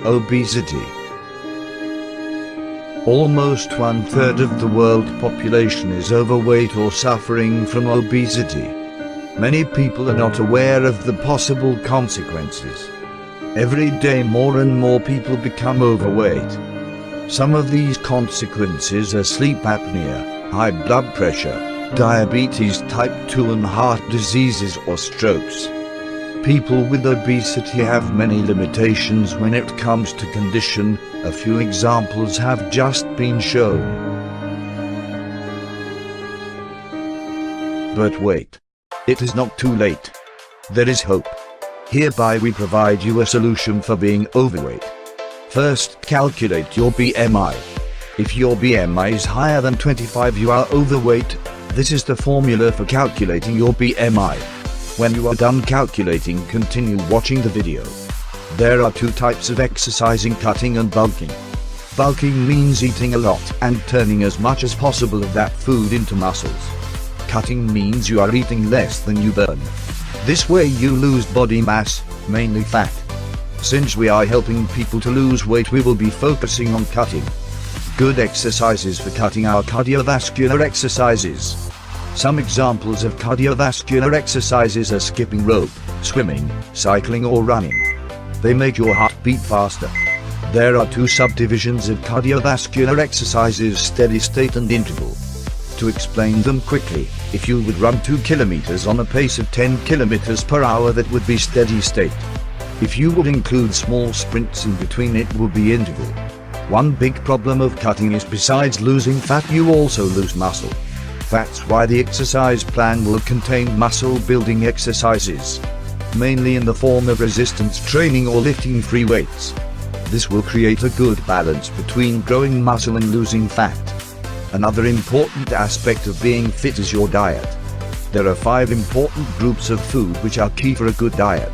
Obesity. Almost 1/3 of the world population is overweight or suffering from obesity. Many people are not aware of the possible consequences. Every day more and more people become overweight. Some of these consequences are sleep apnea, high blood pressure, diabetes type 2 and heart diseases or strokes. People with obesity have many limitations when it comes to condition. A few examples have just been shown. But wait. It is not too late. There is hope. Hereby we provide you a solution for being overweight. First, calculate your BMI. If your BMI is higher than 25, you are overweight. This is the formula for calculating your BMI. When you are done calculating, continue watching the video. There are two types of exercising: cutting and bulking. Bulking means eating a lot and turning as much as possible of that food into muscles. Cutting means you are eating less than you burn. This way you lose body mass, mainly fat. Since we are helping people to lose weight, we will be focusing on cutting. Good exercises for cutting are cardiovascular exercises. Some examples of cardiovascular exercises are skipping rope, swimming, cycling or running. They make your heart beat faster. There are two subdivisions of cardiovascular exercises: steady state and interval. To explain them quickly, if you would run 2 kilometers on a pace of 10 kilometers per hour, that would be steady state. If you would include small sprints in between, it would be interval. One big problem of cutting is, besides losing fat, you also lose muscle. That's why the exercise plan will contain muscle building exercises, mainly in the form of resistance training or lifting free weights. This will create a good balance between growing muscle and losing fat. Another important aspect of being fit is your diet. There are 5 important groups of food which are key for a good diet.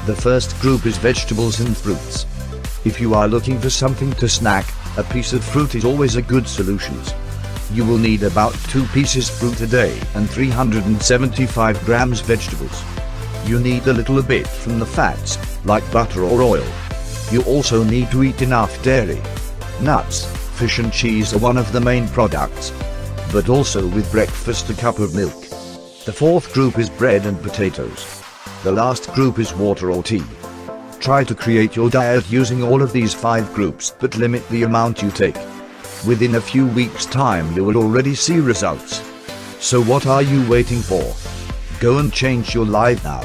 The first group is vegetables and fruits. If you are looking for something to snack, a piece of fruit is always a good solution. You will need about 2 pieces fruit a day and 375 grams vegetables. You need a little bit from the fats, like butter or oil. You also need to eat enough dairy. Nuts, fish and cheese are one of the main products, but also with breakfast a cup of milk. The fourth group is bread and potatoes. The last group is water or tea. Try to create your diet using all of these 5 groups, but limit the amount you take. Within a few weeks' time you will already see results. So what are you waiting for? Go and change your life now.